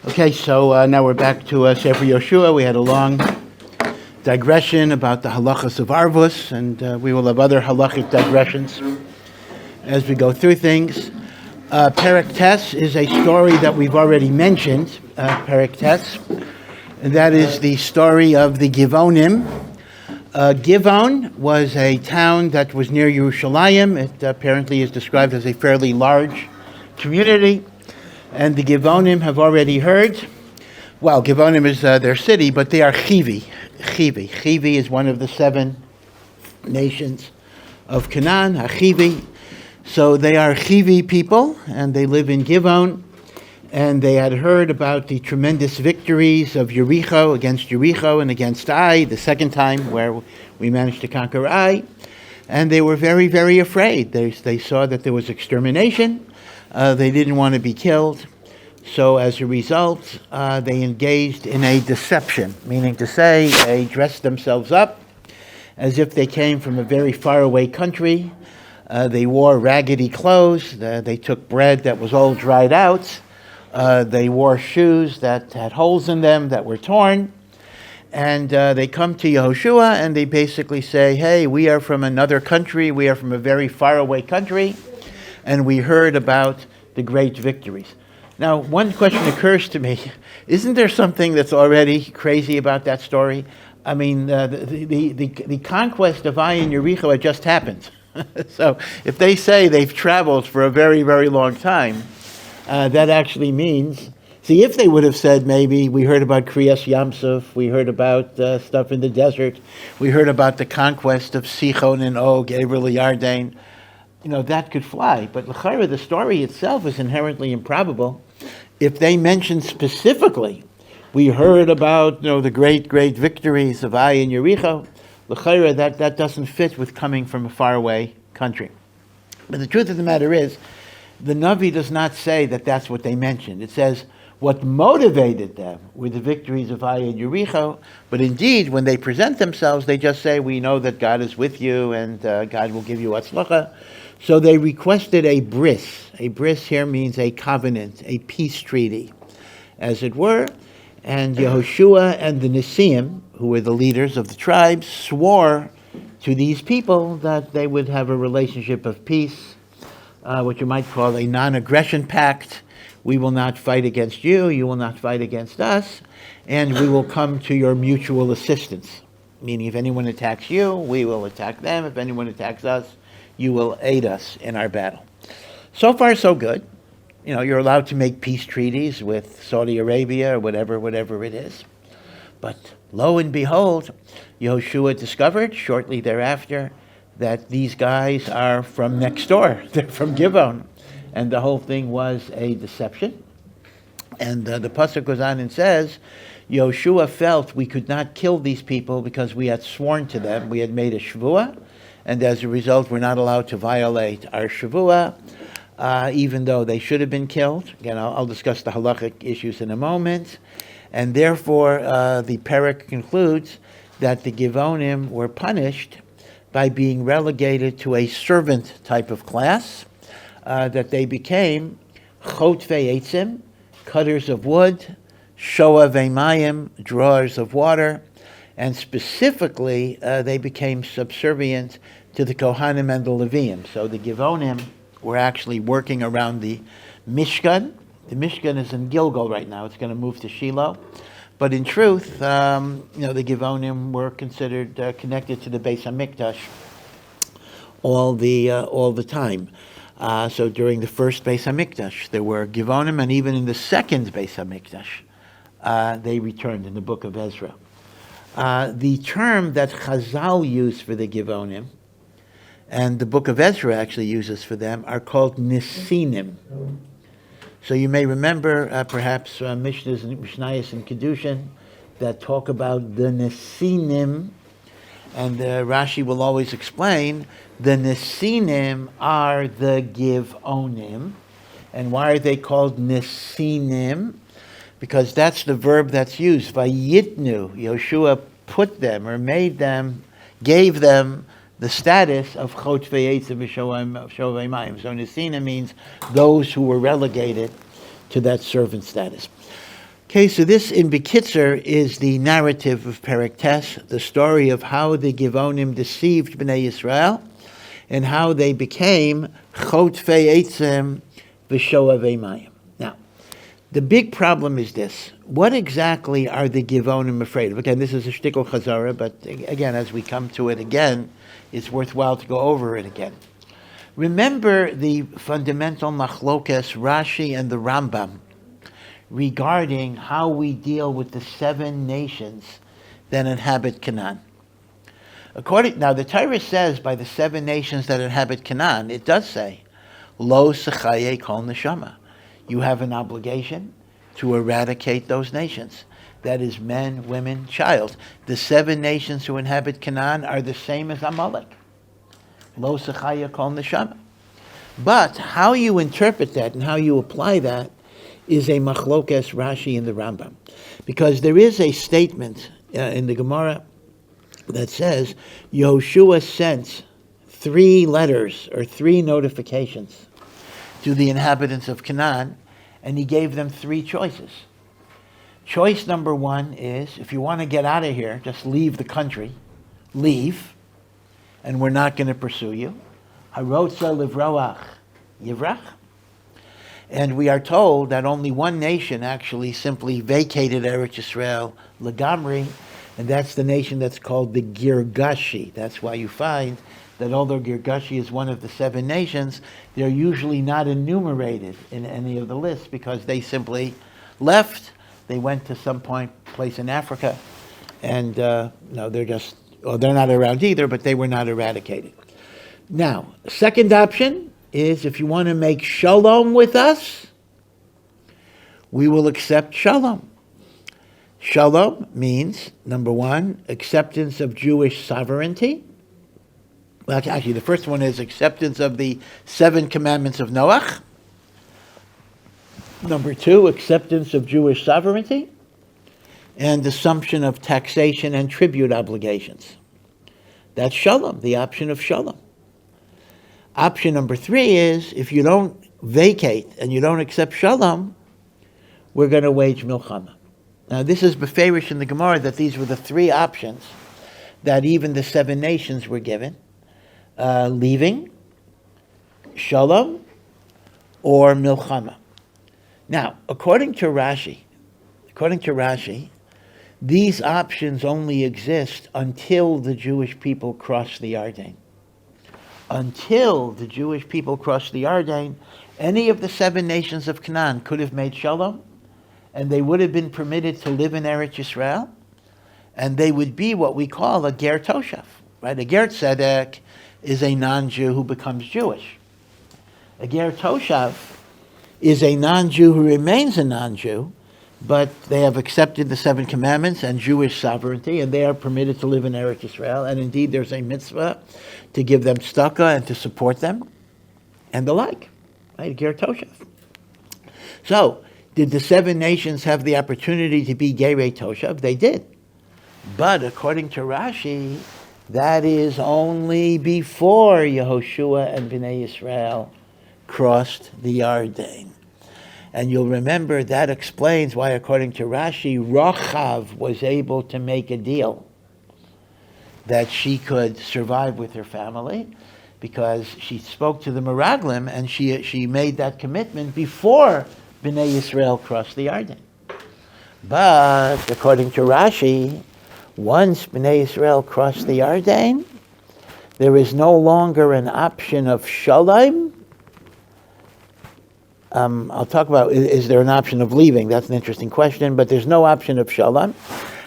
Okay, so now we're back to Sefer Yoshua. We had a long digression about the halachas of Arvus, and we will have other halachic digressions as we go through things. Perek Tes is a story that we've already mentioned, Perek Tes, and that is the story of the Givonim. Givon was a town that was near Yerushalayim. It apparently is described as a fairly large community. And the Givonim have already heard. Well, Givonim is their city, but they are Chivi. Chivi is one of the 7 nations of Canaan, Chivi. So they are Chivi people, and they live in Givon. And they had heard about the tremendous victories of Yericho against Yericho and against Ai, the second time where we managed to conquer Ai. And they were very, very afraid. They saw that there was extermination. They didn't want to be killed. So as a result, they engaged in a deception, meaning to say they dressed themselves up as if they came from a very faraway country. They wore raggedy clothes. They took bread that was all dried out. They wore shoes that had holes in them that were torn. And they come to Yehoshua and they basically say, hey, we are from another country. We are from a very faraway country. And we heard about the great victories. Now, one question occurs to me. Isn't there something that's already crazy about that story? I mean, the conquest of Ai and Yericho had just happened. So if they say they've traveled for a very, very long time, that actually means, see, if they would have said maybe we heard about Kriyas Yamsuf, we heard about stuff in the desert, we heard about the conquest of Sichon and Og, Eber Yarden, that could fly. But l'chayra, the story itself is inherently improbable. If they mention specifically, we heard about the great victories of Ai and Yericho, l'chayra, that doesn't fit with coming from a faraway country. But the truth of the matter is, the Navi does not say that that's what they mentioned. It says what motivated them were the victories of Ai and Yericho, but indeed, when they present themselves, they just say, we know that God is with you and God will give you atzlacha. So they requested a bris. A bris here means a covenant, a peace treaty, as it were. And Yehoshua and the Nisim, who were the leaders of the tribes, swore to these people that they would have a relationship of peace, what you might call a non-aggression pact. We will not fight against you, you will not fight against us, and we will come to your mutual assistance. Meaning if anyone attacks you, we will attack them. If anyone attacks us, you will aid us in our battle. So far, so good. You're allowed to make peace treaties with Saudi Arabia or whatever it is. But lo and behold, Yehoshua discovered shortly thereafter that these guys are from next door. They're from Givon. And the whole thing was a deception. And the pasuk goes on and says, Yehoshua felt we could not kill these people because we had sworn to them. We had made a shvuah. And as a result, we're not allowed to violate our shvuah, even though they should have been killed. Again, I'll discuss the halachic issues in a moment. And therefore, the Perek concludes that the Givonim were punished by being relegated to a servant type of class, that they became chotvei eitzim, cutters of wood, shoavei mayim, drawers of water, and specifically, they became subservient to the Kohanim and the Leviim. So the Givonim were actually working around the Mishkan. The Mishkan is in Gilgal right now. It's going to move to Shiloh. But in truth, the Givonim were considered connected to the Beis HaMikdash all the time. So during the first Beis HaMikdash, there were Givonim, and even in the second Beis HaMikdash, they returned in the book of Ezra. The term that Chazal used for the Givonim, and the book of Ezra actually uses for them, are called Nisinim. So you may remember perhaps Mishnahs and Mishnayos and Kedushin that talk about the Nisinim, and Rashi will always explain the Nisinim are the Givonim. And why are they called Nisinim? Because that's the verb that's used. Vayitnu, Yehoshua put them or made them, gave them the status of chotvei eitzim v'shovei mayim. So Nisina means those who were relegated to that servant status. Okay, so this in Bekitzer is the narrative of Perek Tes, the story of how the Givonim deceived Bnei Yisrael and how they became Chotfei Eitzim V'Shoavei Mayim. Now, the big problem is this. What exactly are the Givonim afraid of? Again, this is a shtickle chazara, but again, as we come to it again, it's worthwhile to go over it again. Remember the fundamental machlokes Rashi and the Rambam regarding how we deal with the 7 nations that inhabit Canaan. Now, the Torah says by the 7 nations that inhabit Canaan, it does say, Lo sechaye kol neshama. You have an obligation to eradicate those nations. That is men, women, child. The 7 nations who inhabit Canaan are the same as Amalek. Lo sechaye kol neshama. But how you interpret that and how you apply that is a machlokes Rashi and the Rambam. Because there is a statement in the Gemara that says Yehoshua sent 3 letters or 3 notifications to the inhabitants of Canaan, and he gave them 3 choices. Choice number 1 is, if you want to get out of here, just leave the country. Leave, and we're not going to pursue you. Harotza livroach yivrach. And we are told that only one nation actually simply vacated Eretz Yisrael Lagamri, and that's the nation that's called the Girgashi. That's why you find that although Girgashi is one of the 7 nations, they're usually not enumerated in any of the lists because they simply left. They went to some place in Africa, and they're not around either, but they were not eradicated. Now, second option is if you want to make shalom with us, we will accept shalom. Shalom means, number 1, acceptance of Jewish sovereignty. Well, actually, the first one is acceptance of the 7 commandments of Noach. Number 2, acceptance of Jewish sovereignty and assumption of taxation and tribute obligations. That's shalom, the option of shalom. Option number 3 is, if you don't vacate and you don't accept shalom, we're going to wage milchama. Now, this is beferish in the Gemara that these were the 3 options that even the 7 nations were given. Leaving, shalom, or milchama. Now, according to Rashi, these options only exist until the Jewish people cross the Yarden. Until the Jewish people crossed the Yarden, any of the 7 nations of Canaan could have made shalom, and they would have been permitted to live in Eretz Yisrael, and they would be what we call a ger toshav, right? A ger tzedek is a non-Jew who becomes Jewish. A ger toshav is a non-Jew who remains a non-Jew, but they have accepted the 7 commandments and Jewish sovereignty, and they are permitted to live in Eretz Yisrael. And indeed, there's a mitzvah to give them tzedakah and to support them, and the like. Right, ger toshav. So, did the 7 nations have the opportunity to be gerei toshav? They did. But according to Rashi, that is only before Yehoshua and Bnei Yisrael crossed the Yarden. And you'll remember that explains why, according to Rashi, Rachav was able to make a deal that she could survive with her family because she spoke to the Meraglim and she made that commitment before Bnei Yisrael crossed the Yarden. But according to Rashi, once Bnei Yisrael crossed the Yarden, there is no longer an option of shalom. I'll talk about, is there an option of leaving? That's an interesting question, but there's no option of shalom.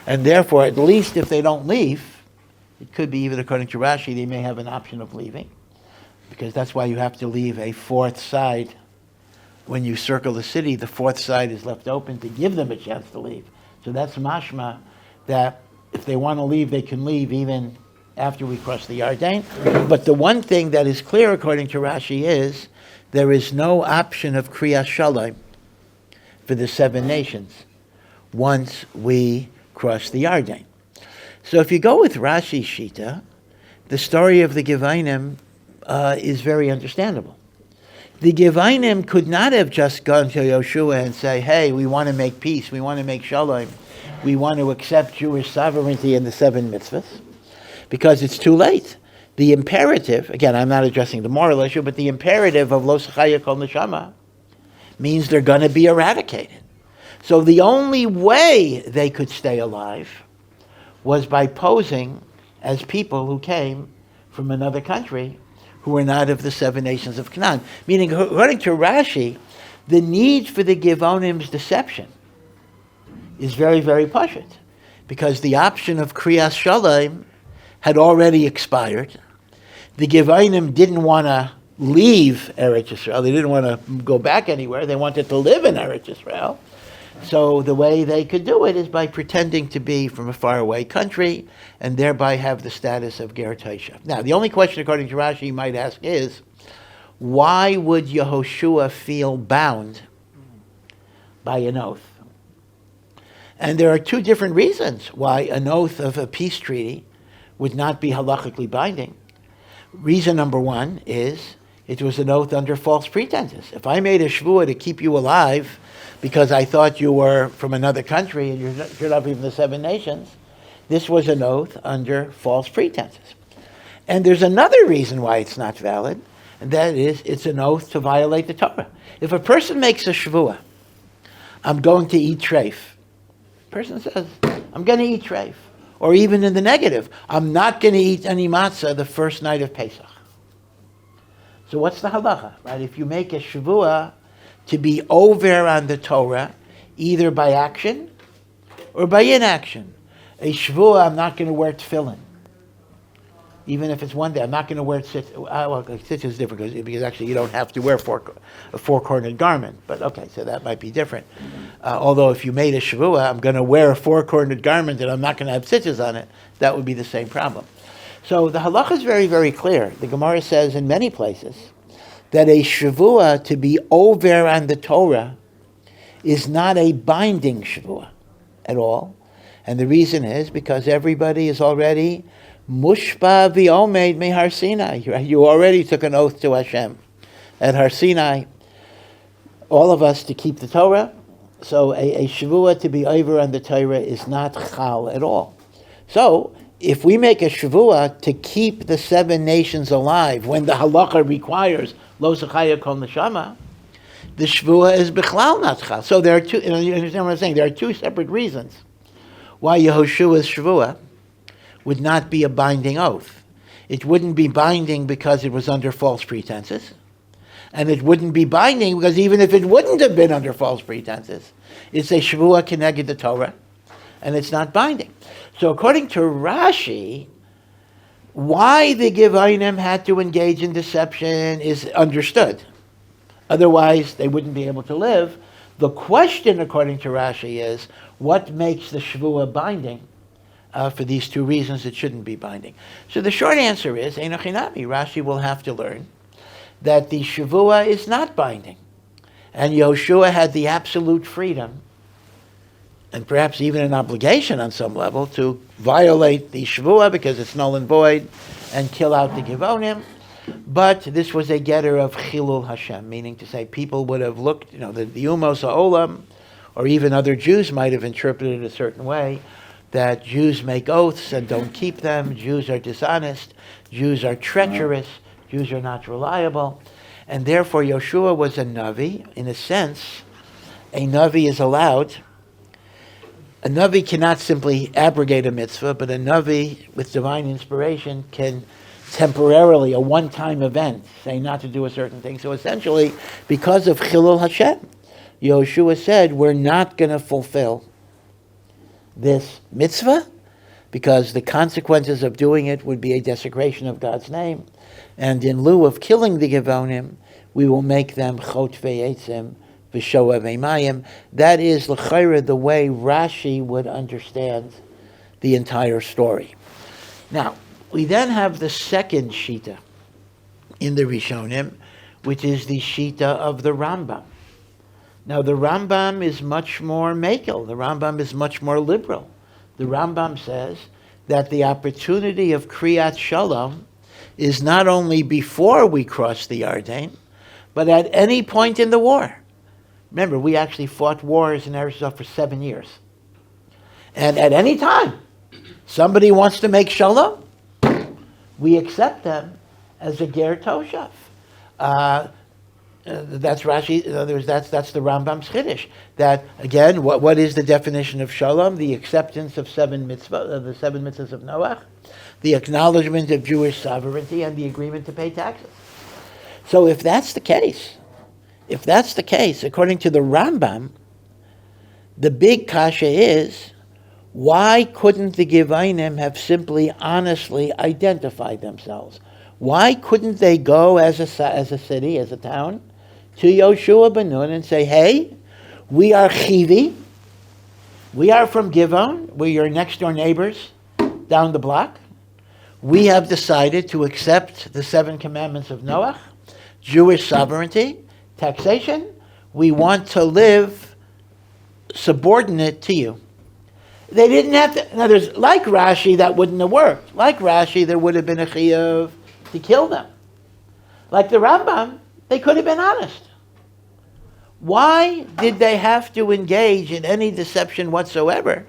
And therefore, at least if they don't leave, it could be even according to Rashi, they may have an option of leaving, because that's why you have to leave a 4th side. When you circle the city, the 4th side is left open to give them a chance to leave. So that's mashma that if they want to leave, they can leave even after we cross the Yarden. But the one thing that is clear according to Rashi is there is no option of kriyas shalom for the 7 nations once we cross the Yarden. So if you go with Rashi's shita, the story of the Gibeonites is very understandable. The Gibeonites could not have just gone to Yoshua and say, hey, we want to make peace, we want to make shalom, we want to accept Jewish sovereignty in the 7 mitzvahs, because it's too late. The imperative, again, I'm not addressing the moral issue, but the imperative of lo sechaya kol neshama means they're going to be eradicated. So the only way they could stay alive was by posing as people who came from another country who were not of the 7 nations of Canaan. Meaning, according to Rashi, the need for the Givonim's deception is very, very pashut, because the option of Kriyas Shalom had already expired. The Givonim didn't want to leave Eretz Yisrael. They didn't want to go back anywhere. They wanted to live in Eretz Yisrael. So the way they could do it is by pretending to be from a faraway country and thereby have the status of Ger Toshav. Now, the only question, according to Rashi, you might ask is, why would Yehoshua feel bound by an oath? And there are 2 different reasons why an oath of a peace treaty would not be halachically binding. Reason number 1 is it was an oath under false pretenses. If I made a shvuah to keep you alive because I thought you were from another country and you're not even the 7 nations, this was an oath under false pretenses. And there's another reason why it's not valid, and that is it's an oath to violate the Torah. If a person makes a shvuah, I'm going to eat treif. The person says, I'm going to eat treif. Or even in the negative, I'm not going to eat any matzah the first night of Pesach. So what's the halacha, right? If you make a shvuah to be over on the Torah, either by action or by inaction. A shvuah, I'm not going to wear tefillin. Even if it's one day, I'm not going to wear tzitz. Well, tzitz is different because actually you don't have to wear a 4-cornered garment. But okay, so that might be different. Although if you made a shvuah, I'm going to wear a 4-cornered garment and I'm not going to have tzitzis on it, that would be the same problem. So the halacha is very, very clear. The Gemara says in many places that a shvuah to be over on the Torah is not a binding shvuah at all. And the reason is because everybody is already mushpa v'omed me Har Sinai. You already took an oath to Hashem at Har Sinai, all of us, to keep the Torah. So a shvuah to be over on the Torah is not chal at all. So if we make a shvuah to keep the 7 nations alive when the halacha requires lo zechaya kol neshama, the shvuah is bichlal not chal. So there are 2, you understand what I'm saying? There are 2 separate reasons why Yehoshua's shvuah would not be a binding oath. It wouldn't be binding because it was under false pretenses. And it wouldn't be binding because even if it wouldn't have been under false pretenses, it's a shvuah keneged the Torah, and it's not binding. So according to Rashi, why the Givonim had to engage in deception is understood. Otherwise, they wouldn't be able to live. The question, according to Rashi, is what makes the shvuah binding? For these 2 reasons, it shouldn't be binding. So the short answer is, Eino Chinami, Rashi will have to learn that the shvuah is not binding. And Yehoshua had the absolute freedom, and perhaps even an obligation on some level, to violate the shvuah because it's null and void and kill out the Givonim. But this was a getter of Chilul Hashem, meaning to say people would have looked, the Umos HaOlam, or even other Jews might have interpreted it a certain way, that Jews make oaths and don't keep them, Jews are dishonest, Jews are treacherous, Jews are not reliable. And therefore Yoshua was a Navi. In a sense, a Navi is allowed. A Navi cannot simply abrogate a mitzvah, but a Navi with divine inspiration can temporarily, a one-time event, say not to do a certain thing. So essentially, because of Chilul Hashem, Yoshua said, we're not going to fulfill this mitzvah because the consequences of doing it would be a desecration of God's name. And in lieu of killing the Givonim, we will make them chotvei eitzim v'shoav eimayim. That is l'chayra the way Rashi would understand the entire story. Now, we then have the second shita in the Rishonim, which is the shita of the Rambam. Now, the Rambam is much more makel. The Rambam is much more liberal. The Rambam says that the opportunity of Kriyat Shalom is not only before we cross the Yarden, But at any point in the war, remember, we actually fought wars in Eretz Yisrael for 7 years. And at any time, somebody wants to make shalom, we accept them as a ger toshav. That's Rashi. In other words, that's the Rambam's chiddush. That again, what is the definition of shalom? The acceptance of the 7 mitzvahs of Noach, the acknowledgement of Jewish sovereignty, and the agreement to pay taxes. So, if that's the case, according to the Rambam, the big kasha is, why couldn't the Gibeonites have simply honestly identified themselves? Why couldn't they go as a city, as a town, to Yoshua ben Nun and say, hey, we are Chivi, we are from Givon, we're your next door neighbors down the block. We have decided to accept the 7 commandments of Noach, Jewish sovereignty, taxation. We want to live subordinate to you. They didn't have to, in other words, like Rashi, that wouldn't have worked. Like Rashi, there would have been a chiyuv to kill them. Like the Rambam, they could have been honest. Why did they have to engage in any deception whatsoever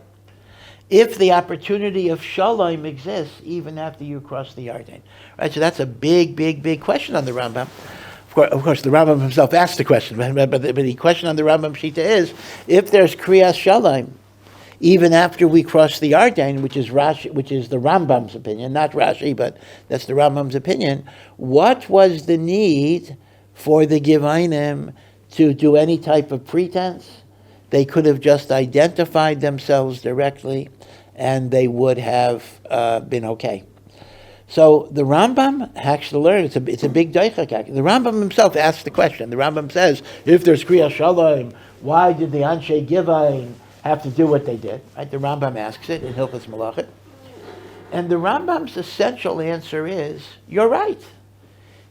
if the opportunity of shalom exists even after you cross the Yarden? Right, so that's a big, big, big question on the Rambam. Of course, the Rambam himself asked the question, but the question on the Rambam Shita is, if there's kriyas shalom, even after we cross the Yarden, which is the Rambam's opinion, not Rashi, but that's the Rambam's opinion, what was the need for the Gibeonites to do any type of pretense? They could have just identified themselves directly, and they would have been okay. So the Rambam actually learned, it's a big daichak. The Rambam himself asks the question. The Rambam says, if there's kriyas shalom, why did the Anshe Givon have to do what they did? Right? The Rambam asks it in Hilchos Malachot. And the Rambam's essential answer is, you're right.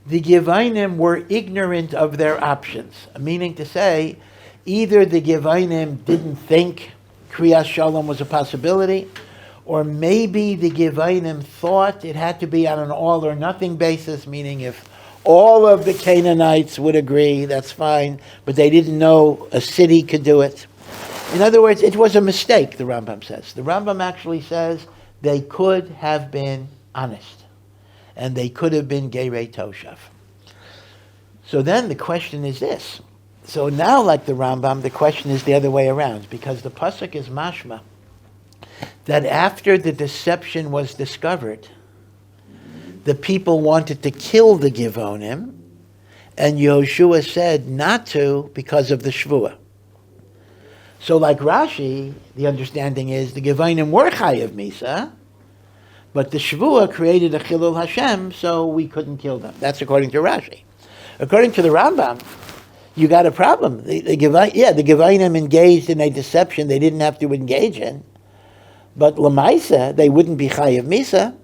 The Gibeonites were ignorant of their options. Meaning to say, either the Gibeonites didn't think kriyas shalom was a possibility, or maybe the Gibeonites thought it had to be on an all or nothing basis, meaning if all of the Canaanites would agree, that's fine, but they didn't know a city could do it. In other words, it was a mistake, the Rambam says. The Rambam actually says they could have been honest, and they could have been gerei toshav. So then the question is this. So now, like the Rambam, the question is the other way around, because the pasuk is mashma that after the deception was discovered, the people wanted to kill the Gibeonites, and Yoshua said not to because of the shvuah. So like Rashi, the understanding is the Gibeonites were chayav misa, but the shvuah created a chilul Hashem, so we couldn't kill them. That's according to Rashi. According to the Rambam, you got a problem. The Gibeonites engaged in a deception they didn't have to engage in, but Lamaisa, they wouldn't be chayav misa.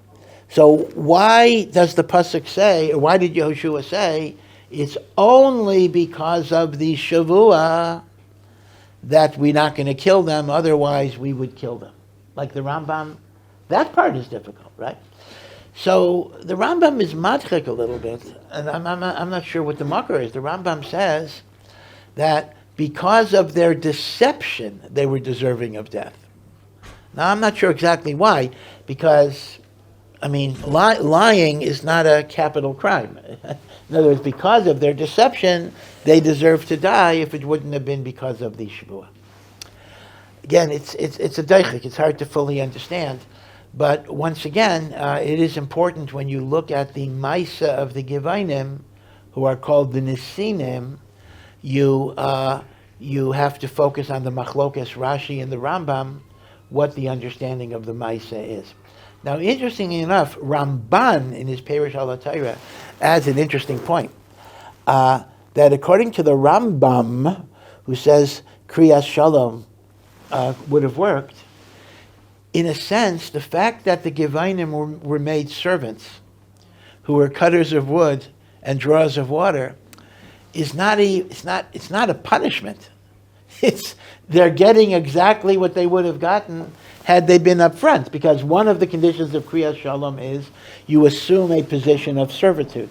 So why does the pasuk say, or why did Yehoshua say, it's only because of the shavua that we're not going to kill them, otherwise we would kill them? Like the Rambam, that part is difficult, right? So the Rambam is madchik a little bit, and I'm not sure what the makar is. The Rambam says that because of their deception, they were deserving of death. Now, I'm not sure exactly why, because, lying is not a capital crime. In other words, because of their deception, they deserve to die if it wouldn't have been because of the shvuah. Again, it's a daichik. It's hard to fully understand. But once again, it is important when you look at the maisa of the Gibeonites, who are called the Nesinim, you have to focus on the Machlokas Rashi and the Rambam, what the understanding of the maisa is. Now, interestingly enough, Ramban in his Perush al HaTorah adds an interesting point, that according to the Rambam, who says kriyas shalom would have worked, in a sense, the fact that the Gibeonites were made servants, who were cutters of wood and drawers of water, it's not a punishment. They're getting exactly what they would have gotten had they been upfront, because one of the conditions of kriyas shalom is you assume a position of servitude,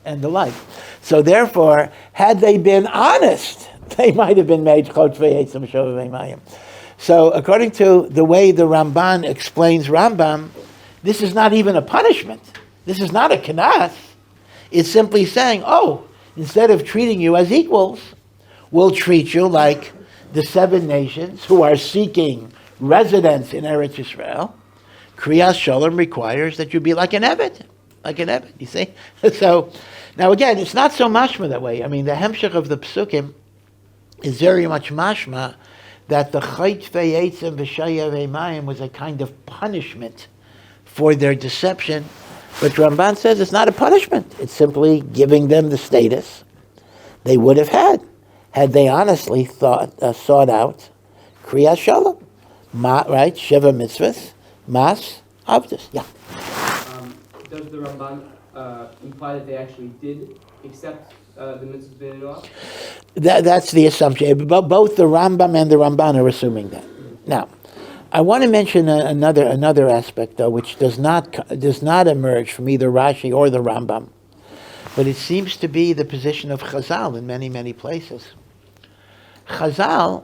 and the like. So therefore, had they been honest, they might have been made chotvei eitzim shovei mayim. So according to the way the Ramban explains Rambam, this is not even a punishment. This is not a kanas. It's simply saying, instead of treating you as equals, we'll treat you like the 7 nations who are seeking residence in Eretz Yisrael. Kriyas Shalom requires that you be like an Eved, you see? So, now again, it's not so mashma that way. I mean, the hemshech of the psukim is very much mashma that the chotvei eitzim v'shayavei mayim was a kind of punishment for their deception. But Ramban says it's not a punishment. It's simply giving them the status they would have had they honestly sought out Kriyas Shalom. Right? Sheva mitzvahs, mas, avdus. Yeah. Does the Ramban imply that they actually did accept the mitzvahs b'nei Noach? That's the assumption. Both the Rambam and the Ramban are assuming that. Now, I want to mention another aspect, though, which does not emerge from either Rashi or the Rambam, but it seems to be the position of Chazal in many, many places. Chazal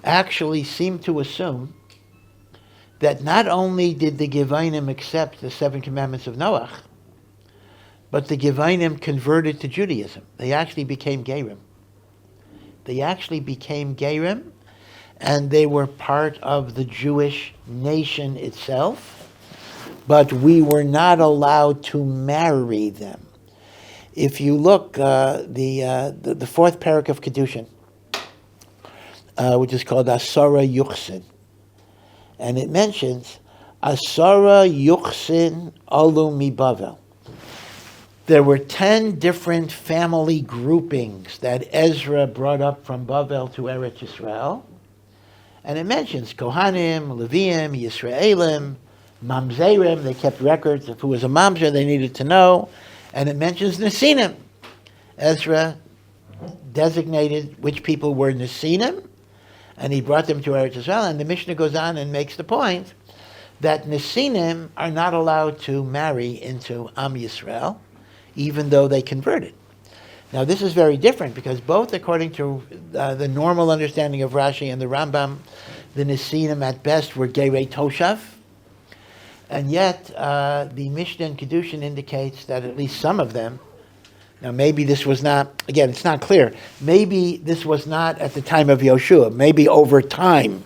actually seem to assume that not only did the Gibeonites accept the 7 commandments of Noach, but the Gibeonites converted to Judaism. They actually became Gerim. And they were part of the Jewish nation itself, but we were not allowed to marry them. If you look, the 4th parak of Kedushin, which is called Asara Yuchsin, and it mentions Asara Yuchsin Alu Mibavel. There were 10 different family groupings that Ezra brought up from Bavel to Eretz Yisrael. And it mentions Kohanim, Leviim, Yisraelim, Mamzerim. They kept records of who was a Mamzer they needed to know. And it mentions Nesinim. Ezra designated which people were Nesinim, and he brought them to Eretz Yisrael. And the Mishnah goes on and makes the point that Nesinim are not allowed to marry into Am Yisrael, even though they converted. Now, this is very different because both according to the normal understanding of Rashi and the Rambam, the Nesinim at best were Gerei Toshav, and yet the Mishnah in Kedushin indicates that at least some of them, now maybe this was not, again, it's not clear, maybe this was not at the time of Yoshua, maybe over time.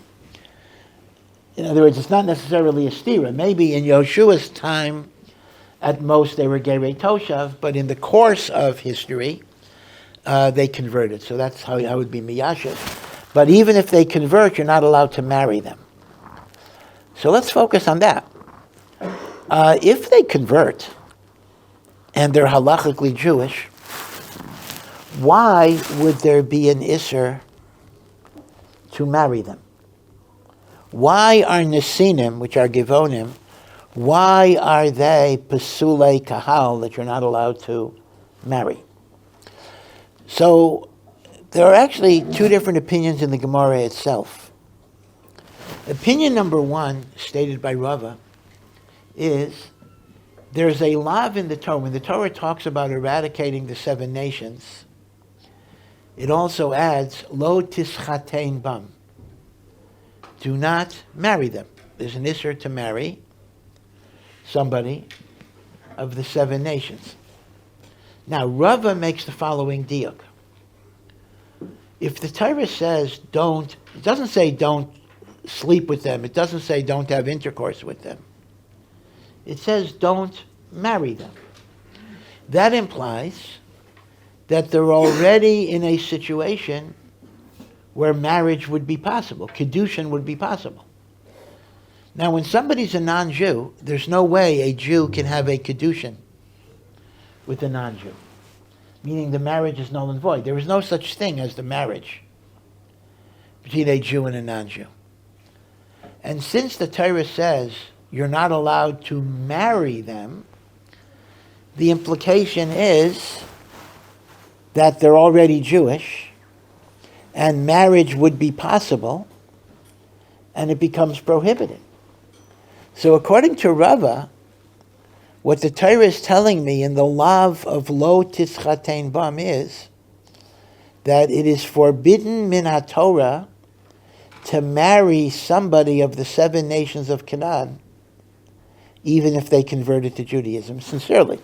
In other words, it's not necessarily a stira. Maybe in Yoshua's time, at most they were Gerei Toshav, but in the course of history, they converted. So that's how I would be miyashiv. But even if they convert, you're not allowed to marry them. So let's focus on that. If they convert, and they're halachically Jewish, why would there be an isser to marry them? Why are Nesinim, which are Givonim, why are they Pesulei Kahal, that you're not allowed to marry? So there are actually 2 different opinions in the Gemara itself. Opinion number 1, stated by Rava, is there's a lav in the Torah. When the Torah talks about eradicating the 7 nations, it also adds, Lo tischatein bam. Do not marry them. There's an isser to marry somebody of the 7 nations. Now, Rava makes the following diuk. If the Torah says don't, it doesn't say don't sleep with them. It doesn't say don't have intercourse with them. It says don't marry them. That implies that they're already in a situation where marriage would be possible, kedushin would be possible. Now, when somebody's a non-Jew, there's no way a Jew can have a kedushin with a non-Jew, meaning the marriage is null and void. There is no such thing as the marriage between a Jew and a non-Jew. And since the Torah says you're not allowed to marry them, the implication is that they're already Jewish, and marriage would be possible, and it becomes prohibited. So according to Rava, What the Torah is telling me in the lav of lo tischatein bam is that it is forbidden min haTorah to marry somebody of the 7 nations of Canaan, even if they converted to Judaism sincerely.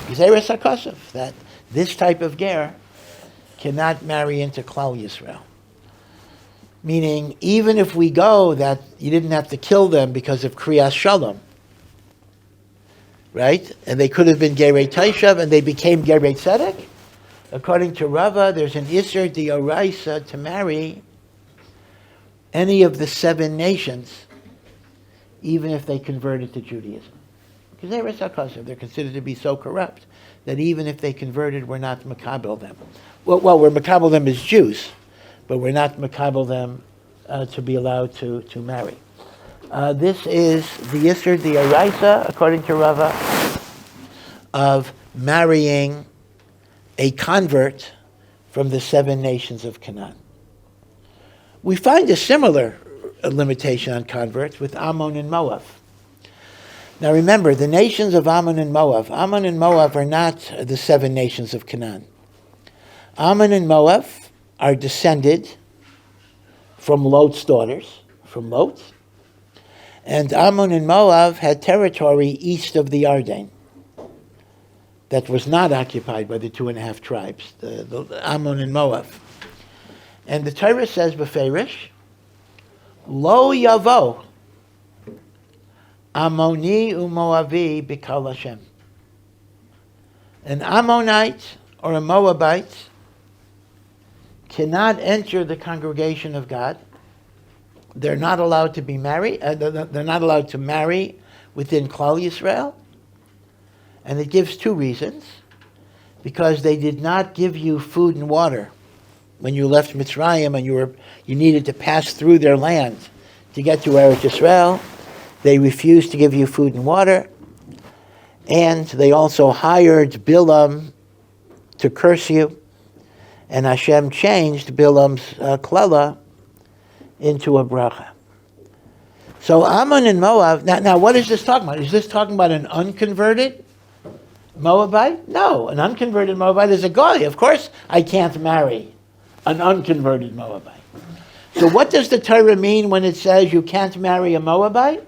Gezeres HaKosov, that this type of ger cannot marry into Klal Yisrael. Meaning, even if we go that you didn't have to kill them because of Kriyas Shalom, right? And they could have been Gerei Taishav and they became Gerei Tzedek. According to Rava, there's an Isser D'Oraisa to marry any of the 7 nations, even if they converted to Judaism. Because they're considered to be so corrupt that even if they converted, we're not makabel them. Well, we're makabel them as Jews, but we're not makabel them to be allowed to marry. This is the Yisr D'Oraisa, according to Rava, of marrying a convert from the 7 nations of Canaan. We find a similar limitation on converts with Ammon and Moab. Now remember, the nations of Ammon and Moab are not the 7 nations of Canaan. Ammon and Moab are descended from Lot's daughters, from Lot. And Ammon and Moab had territory east of the Yarden that was not occupied by the 2.5 tribes, the Ammon and Moab. And the Torah says, Beferish, Lo Yavo, Ammoni uMoavi Bikal Hashem. An Ammonite or a Moabite cannot enter the congregation of God. They're not allowed to be married. They're not allowed to marry within Klal Yisrael. And it gives 2 reasons. Because they did not give you food and water when you left Mitzrayim and you needed to pass through their land to get to Eretz Yisrael. They refused to give you food and water. And they also hired Bilam to curse you. And Hashem changed Bilam's klela into a bracha. So Ammon and Moab, now what is this talking about? Is this talking about an unconverted Moabite? No, an unconverted Moabite is a goy. Of course I can't marry an unconverted Moabite. So what does the Torah mean when it says you can't marry a Moabite?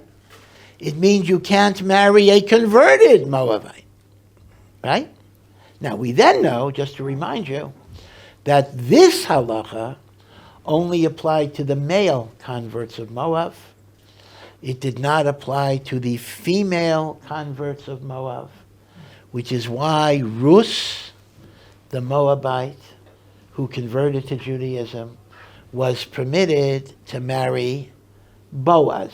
It means you can't marry a converted Moabite. Right? Now we then know, just to remind you, that this halacha only applied to the male converts of Moab. It did not apply to the female converts of Moab, which is why Rus, the Moabite, who converted to Judaism, was permitted to marry Boaz.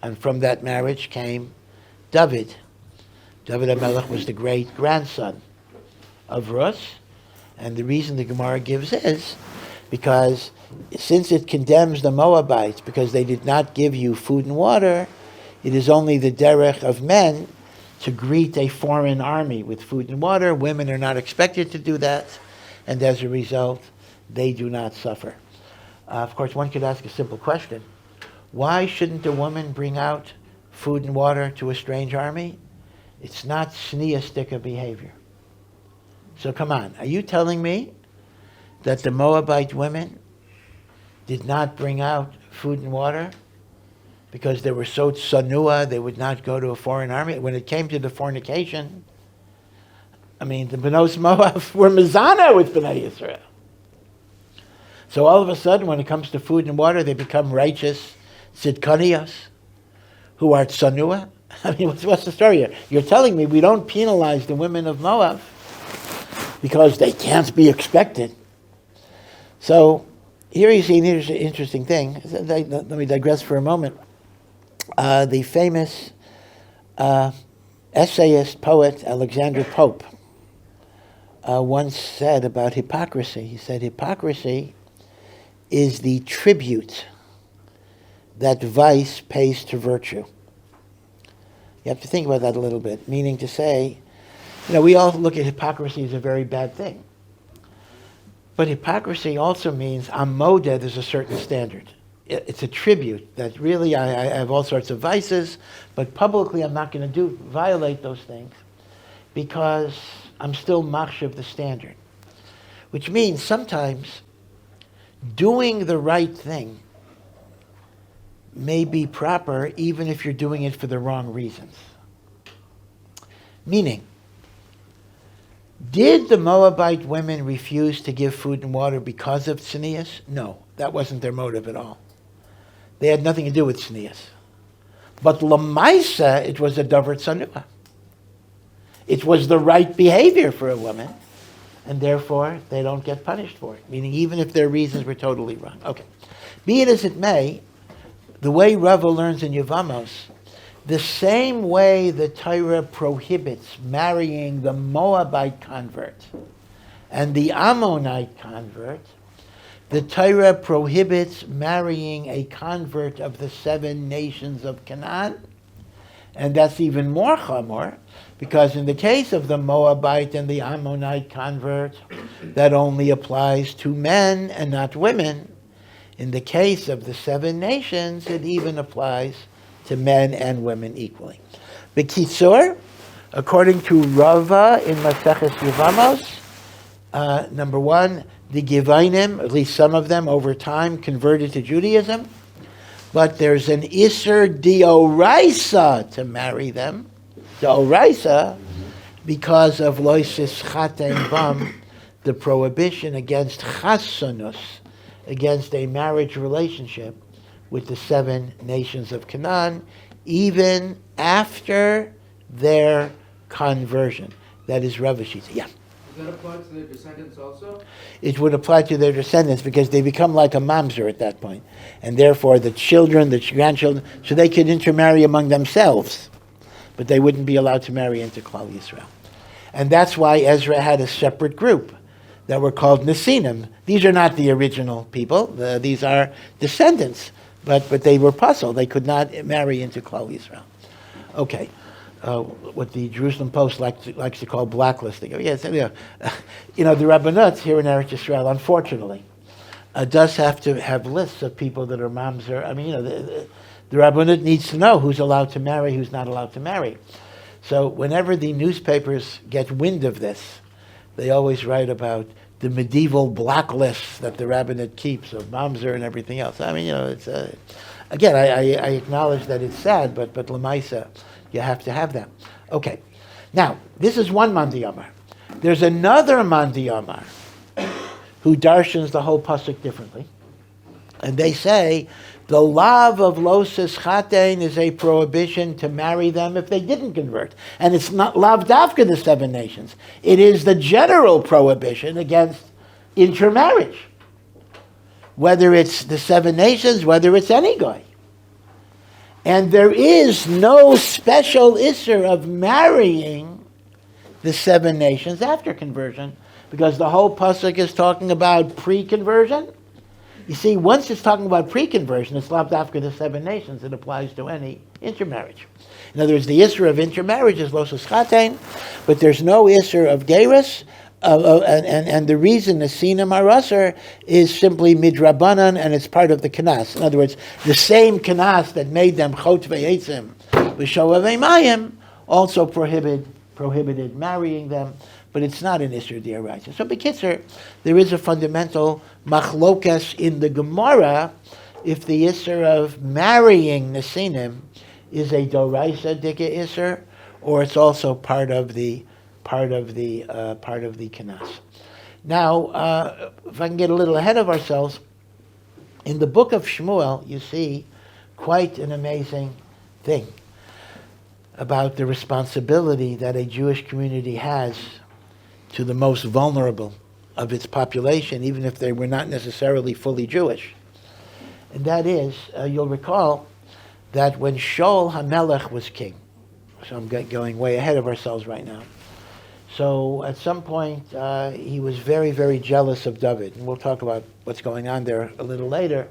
And from that marriage came David. David HaMelech was the great-grandson of Rus. And the reason the Gemara gives is because since it condemns the Moabites because they did not give you food and water, it is only the derech of men to greet a foreign army with food and water. Women are not expected to do that, and as a result, they do not suffer. Of course, one could ask a simple question. Why shouldn't a woman bring out food and water to a strange army? It's not sneastika behavior. So come on, are you telling me that the Moabite women did not bring out food and water because they were so tsanua they would not go to a foreign army? When it came to the fornication, the Benos Moab were mizana with Bnei Yisrael. So all of a sudden, when it comes to food and water, they become righteous tzidkanios who are tsanua. What's the story here? You're telling me we don't penalize the women of Moab because they can't be expected. So here you see an interesting thing. Let me digress for a moment. The famous essayist, poet Alexander Pope once said about hypocrisy. He said, hypocrisy is the tribute that vice pays to virtue. You have to think about that a little bit, meaning to say, we all look at hypocrisy as a very bad thing. But hypocrisy also means, on modeh, there's a certain standard. it's a tribute that really I have all sorts of vices, but publicly I'm not going to violate those things because I'm still machshav the standard. Which means sometimes doing the right thing may be proper even if you're doing it for the wrong reasons. Meaning, did the Moabite women refuse to give food and water because of tznius? No, that wasn't their motive at all. They had nothing to do with tznius. But lamaisa, it was a davar tzanua. It was the right behavior for a woman, and therefore they don't get punished for it. Meaning, even if their reasons were totally wrong. Okay, be it as it may, the way Rava learns in Yevamos, the same way the Torah prohibits marrying the Moabite convert and the Ammonite convert, the Torah prohibits marrying a convert of the 7 nations of Canaan. And that's even more chamor, because in the case of the Moabite and the Ammonite convert, that only applies to men and not women. In the case of the 7 nations, it even applies to men and women equally. B'kitzur, according to Rava in Maseches Yevamos, number 1, the Gibeonites, at least some of them over time, converted to Judaism, but there's an Isser Dioraisa to marry them, Dioraisa, because of Loisis Chaten Bam, the prohibition against Chassanus, against a marriage relationship with the 7 nations of Canaan, even after their conversion. That is Rav Shita. Yeah. Does that apply to their descendants also? It would apply to their descendants because they become like a mamzer at that point. And therefore the children, the grandchildren, so they could intermarry among themselves, but they wouldn't be allowed to marry into Klal Yisrael. And that's why Ezra had a separate group that were called Nesinim. These are not the original people. These are descendants. But they were puzzled. They could not marry into Klal Yisrael. Okay. What the Jerusalem Post likes to call blacklisting. Yes, the Rabbanut here in Eretz Yisrael, unfortunately, does have to have lists of people that are mamzer. I mean, the Rabbanut needs to know who's allowed to marry, who's not allowed to marry. So whenever the newspapers get wind of this, they always write about the medieval blacklists that the rabbinate keeps of mamzer and everything else. I mean, it's again, I acknowledge that it's sad, but lemaisa, you have to have that. Okay, now this is one Mandi Amar. There's another Mandi Amar who darshans the whole pasuk differently, and they say the lav of losis chatein is a prohibition to marry them if they didn't convert. And it's not lav davka the 7 nations. It is the general prohibition against intermarriage. Whether it's the 7 nations, whether it's any guy. And there is no special isser of marrying the 7 nations after conversion, because the whole pasuk is talking about pre-conversion. You see, once it's talking about pre-conversion, it's lav dafka the 7 nations. It applies to any intermarriage. In other words, the isser of intermarriage is losus chatein, but there's no isser of gerus, and the reason the sinam arasar is simply midrabanan, and it's part of the kanas. In other words, the same kanas that made them chot ve'etzim v'shoav mayim also prohibited marrying them. But it's not an Isser D'Oraisa. So, B'Kitzur, there is a fundamental machlokas in the Gemara if the Isser of marrying Nesinim is a D'Oraisa Dika Isser, or it's also part of the Kanas. Now, if I can get a little ahead of ourselves, in the book of Shmuel, you see quite an amazing thing about the responsibility that a Jewish community has to the most vulnerable of its population, even if they were not necessarily fully Jewish. And that is, you'll recall that when Shaul HaMelech was king, so I'm going way ahead of ourselves right now. So at some point, he was very, very jealous of David. And we'll talk about what's going on there a little later.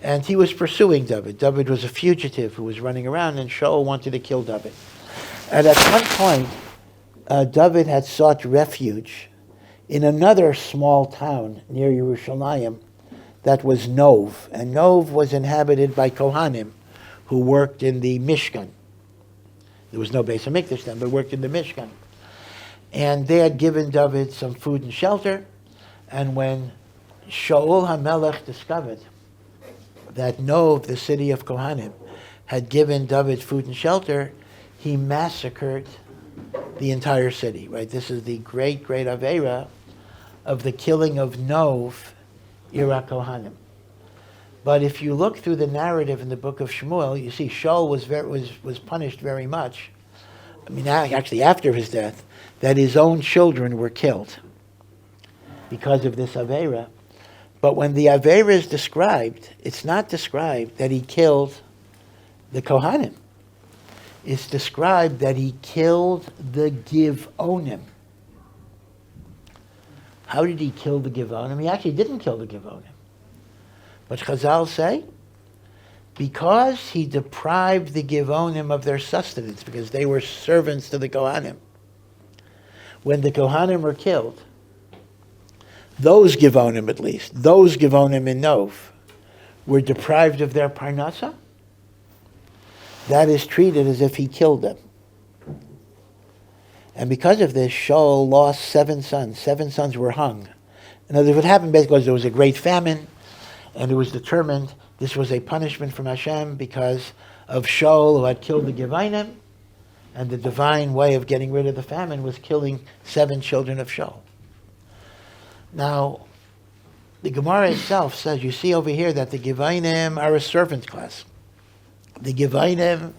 And he was pursuing David. David was a fugitive who was running around, and Shaul wanted to kill David. And at one point, David had sought refuge in another small town near Yerushalayim that was Nov. And Nov was inhabited by Kohanim, who worked in the Mishkan. There was no Beis HaMikdash then, but worked in the Mishkan. And they had given David some food and shelter. And when Shaul HaMelech discovered that Nov, the city of Kohanim, had given David food and shelter, he massacred the entire city, right? This is the great, great Aveira of the killing of Nov, Ira Kohanim. But if you look through the narrative in the book of Shmuel, you see Shaul was punished very much. I mean, actually after his death, that his own children were killed because of this Aveira. But when the Aveira is described, it's not described that he killed the Kohanim. It's described that he killed the Gibeonites. How did he kill the Gibeonites? He actually didn't kill the Gibeonites. But Chazal say, because he deprived the Gibeonites of their sustenance, because they were servants to the Kohanim. When the Kohanim were killed, those Gibeonites at least, those Gibeonites in Nov, were deprived of their parnasa. That is treated as if he killed them. And because of this, Shaul lost 7 sons. 7 sons were hung. In other words, what happened basically was there was a great famine, and it was determined this was a punishment from Hashem because of Shaul, who had killed the Gibeonites, and the divine way of getting rid of the famine was killing 7 children of Shaul. Now, the Gemara itself says, you see over here that the Gibeonites are a servant class. The Gibeonites,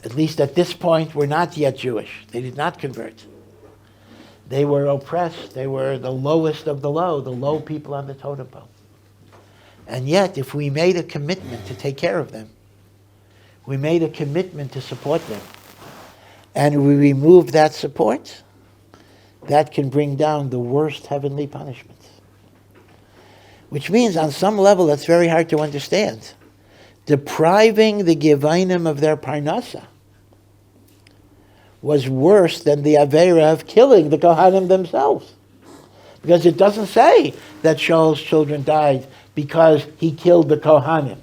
at least at this point, were not yet Jewish. They did not convert. They were oppressed. They were the lowest of the low people on the totem pole. And yet, if we made a commitment to take care of them, we made a commitment to support them, and we removed that support, that can bring down the worst heavenly punishments. Which means, on some level, that's very hard to understand. Depriving the Gibeonites of their parnasa was worse than the Aveira of killing the Kohanim themselves. Because it doesn't say that Shaul's children died because he killed the Kohanim.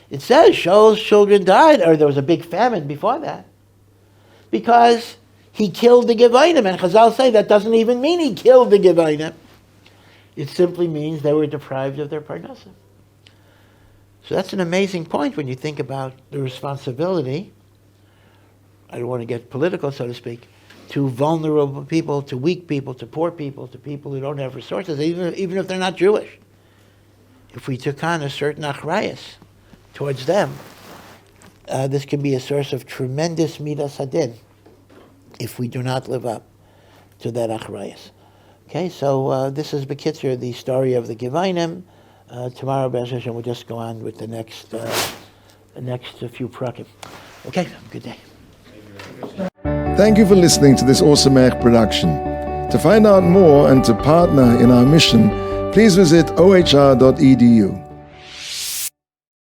It says Shaul's children died, or there was a big famine before that, because he killed the Gibeonites. And Chazal say that doesn't even mean he killed the Gibeonites. It simply means they were deprived of their parnasa. So that's an amazing point when you think about the responsibility, I don't want to get political, so to speak, to vulnerable people, to weak people, to poor people, to people who don't have resources, even if they're not Jewish. If we took on a certain achrayus towards them, this can be a source of tremendous midas hadin if we do not live up to that achrayus. Okay, so this is B'kitzur, the story of the Gibeonites. Tomorrow, Be'ez Hashem, we'll just go on with the next few prakim. Okay, good day. Thank you for listening to this Awesome production. To find out more and to partner in our mission, please visit ohr.edu.